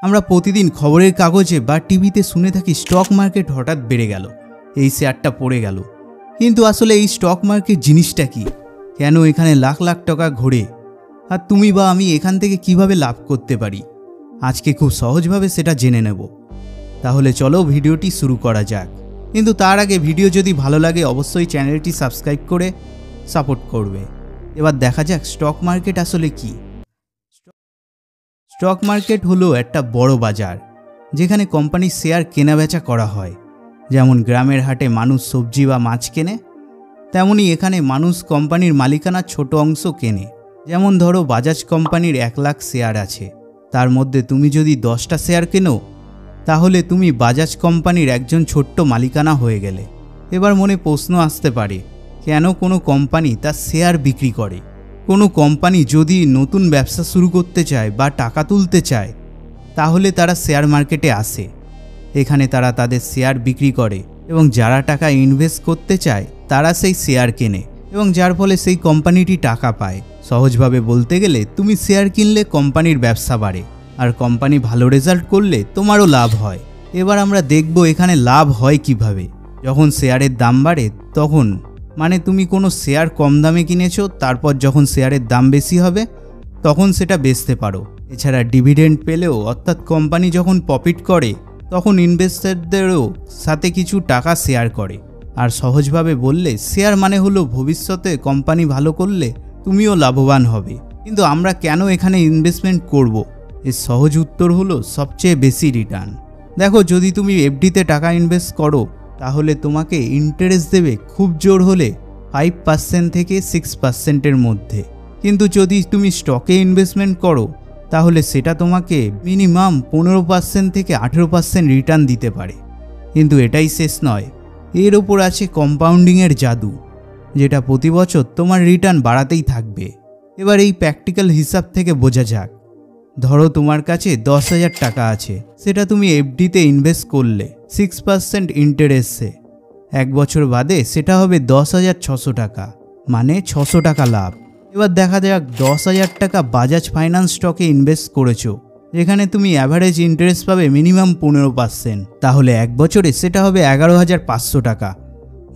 আমরা প্রতিদিন খবরের কাগজে বা টিভিতে শুনে থাকি স্টক মার্কেট হঠাৎ বেড়ে গেল, এই শেয়ারটা পড়ে গেল। কিন্তু আসলে এই স্টক মার্কেট জিনিসটা কি, কেন এখানে লাখ লাখ টাকা ঘোরে, আর তুমি বা আমি এখান থেকে কিভাবে লাভ করতে পারি, আজকে খুব সহজভাবে সেটা জেনে নেব। তাহলে চলো ভিডিওটি শুরু করা যাক। কিন্তু তার আগে ভিডিও যদি ভালো লাগে অবশ্যই চ্যানেলটি সাবস্ক্রাইব করে সাপোর্ট করবে। এবার দেখা যাক স্টক মার্কেট আসলে কি। স্টক মার্কেট হলো একটা বড় বাজার যেখানে কোম্পানির শেয়ার কেনাবেচা করা হয়। যেমন গ্রামের হাটে মানুষ সবজি বা মাছ কেনে, তেমনি এখানে মানুষ কোম্পানির মালিকানার ছোট অংশ কেনে। যেমন ধরো বাজাজ কোম্পানির 1 লাখ শেয়ার আছে, তার মধ্যে তুমি যদি 10টা শেয়ার কেনো তাহলে তুমি বাজাজ কোম্পানির একজন ছোট্ট মালিকানা হয়ে গেলে। এবার মনে প্রশ্ন আসতে পারে, কেন কোনো কোম্পানি তার শেয়ার বিক্রি করে? কোনো কোম্পানি যদি নতুন ব্যবসা শুরু করতে চায় বা টাকা তুলতে চায় তাহলে তারা শেয়ার মার্কেটে আসে। এখানে তারা তাদের শেয়ার বিক্রি করে এবং যারা টাকা ইনভেস্ট করতে চায় তারা সেই শেয়ার কেনে এবং যার ফলে সেই কোম্পানিটি টাকা পায়। সহজভাবে বলতে গেলে তুমি শেয়ার কিনলে কোম্পানির ব্যবসা বাড়ে, আর কোম্পানি ভালো রেজাল্ট করলে তোমারও লাভ হয়। এবার আমরা দেখব এখানে লাভ হয় কিভাবে। যখন শেয়ারের দাম বাড়ে তখন মানে তুমি কোনো শেয়ার কম দামে কিনেছো, তারপর যখন শেয়ারের দাম বেশি হবে তখন সেটা বেচতে পারো। এছাড়া ডিভিডেন্ড পেলেও, অর্থাৎ কোম্পানি যখন প্রফিট করে তখন ইনভেস্টরদেরও সাথে কিছু টাকা শেয়ার করে। আর সহজভাবে বললে শেয়ার মানে হলো ভবিষ্যতে কোম্পানি ভালো করলে তুমিও লাভবান হবে। কিন্তু আমরা কেন এখানে ইনভেস্টমেন্ট করব? এর সহজ উত্তর হলো সবচেয়ে বেশি রিটার্ন। দেখো, যদি তুমি এফডিতে টাকা ইনভেস্ট করো তাহলে তোমাকে ইন্টারেস্ট দেবে খুব জোর হলে 5% থেকে 6%-এর মধ্যে। কিন্তু যদি তুমি স্টকে ইনভেস্টমেন্ট করো তাহলে সেটা তোমাকে মিনিমাম 15% থেকে 18% রিটার্ন দিতে পারে। কিন্তু এটাই শেষ নয়, এর ওপর আছে কম্পাউন্ডিংয়ের জাদু, যেটা প্রতি বছর তোমার রিটার্ন বাড়াতেই থাকবে। এবার এই প্র্যাকটিক্যাল হিসাব থেকে বোঝা যাক। ধরো তোমার কাছে 10,000 টাকা আছে, সেটা তুমি এফডিতে ইনভেস্ট করলে 6% ইন্টারেস্টে। 1 বছর বাদে সেটা হবে 10,600 টাকা, মানে 600 টাকা লাভ। এবার দেখা যাক 10,000 টাকা বাজাজ ফাইন্যান্স স্টকে ইনভেস্ট করেছো, যেখানে তুমি অ্যাভারেজ ইন্টারেস্ট পাবে মিনিমাম 15%। তাহলে 1 বছরে সেটা হবে 11,500 টাকা,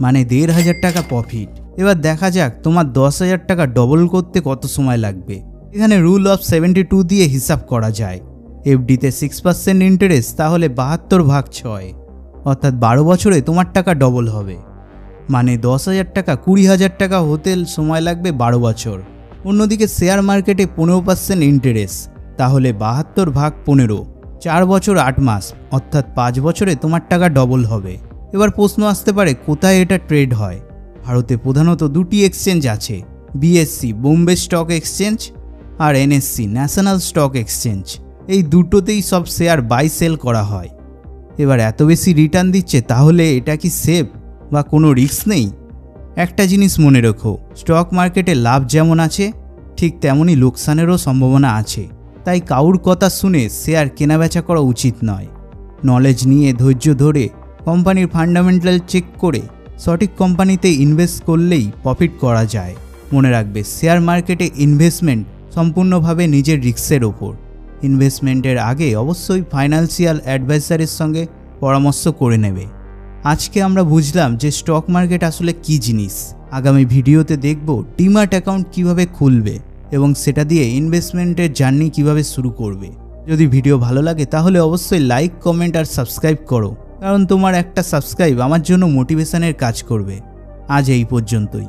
মানে 1,500 টাকা প্রফিট। এবার দেখা যাক তোমার 10,000 টাকা ডবল করতে কত সময় লাগবে। এখানে রুল অফ 72 দিয়ে হিসাব করা যায়। এফডিতে 6% ইন্টারেস্ট, তাহলে 72/6, অর্থাৎ 12 বছরে তোমার টাকা ডবল হবে। মানে 10,000 টাকা 20,000 টাকা হতে সময় লাগবে 12 বছর। অন্যদিকে শেয়ার মার্কেটে 15% ইন্টারেস্ট, তাহলে 72/15, 4 বছর 8 মাস, অর্থাৎ 5 বছরে তোমার টাকা ডবল হবে। এবার প্রশ্ন আসতে পারে কোথায় এটা ট্রেড হয়। ভারতে প্রধানত 2টি এক্সচেঞ্জ আছে, বিএসসি বোম্বে স্টক এক্সচেঞ্জ আর এনএসসি ন্যাশনাল স্টক এক্সচেঞ্জ। এই দুটোতেই সব শেয়ার বাই সেল করা হয়। এবার এত বেশি রিটার্ন দিচ্ছে, তাহলে এটা কি সেফ বা কোনো রিস্ক নেই? একটা জিনিস মনে রেখো, স্টক মার্কেটে লাভ যেমন আছে ঠিক তেমনই লোকসানেরও সম্ভাবনা আছে। তাই কাউর কথা শুনে শেয়ার কেনাবেচা করা উচিত নয়। নলেজ নিয়ে, ধৈর্য ধরে, কোম্পানির ফান্ডামেন্টাল চেক করে সঠিক কোম্পানিতে ইনভেস্ট করলেই প্রফিট করা যায়। মনে রাখবে, শেয়ার মার্কেটে ইনভেস্টমেন্ট সম্পূর্ণভাবে নিজের রিস্কের ওপর। ইনভেস্টমেন্টের আগে অবশ্যই ফাইন্যান্সিয়াল অ্যাডভাইসারের সঙ্গে পরামর্শ করে নেবে। আজকে আমরা বুঝলাম যে স্টক মার্কেট আসলে কি জিনিস। আগামী ভিডিওতে দেখব ডিম্যাট অ্যাকাউন্ট কিভাবে খুলবে এবং সেটা দিয়ে ইনভেস্টমেন্টের জার্নি কিভাবে শুরু করবে। যদি ভিডিও ভালো লাগে তাহলে অবশ্যই লাইক, কমেন্ট আর সাবস্ক্রাইব করো, কারণ তোমার একটা সাবস্ক্রাইব আমার জন্য মোটিভেশনের কাজ করবে। আজ এই পর্যন্তই।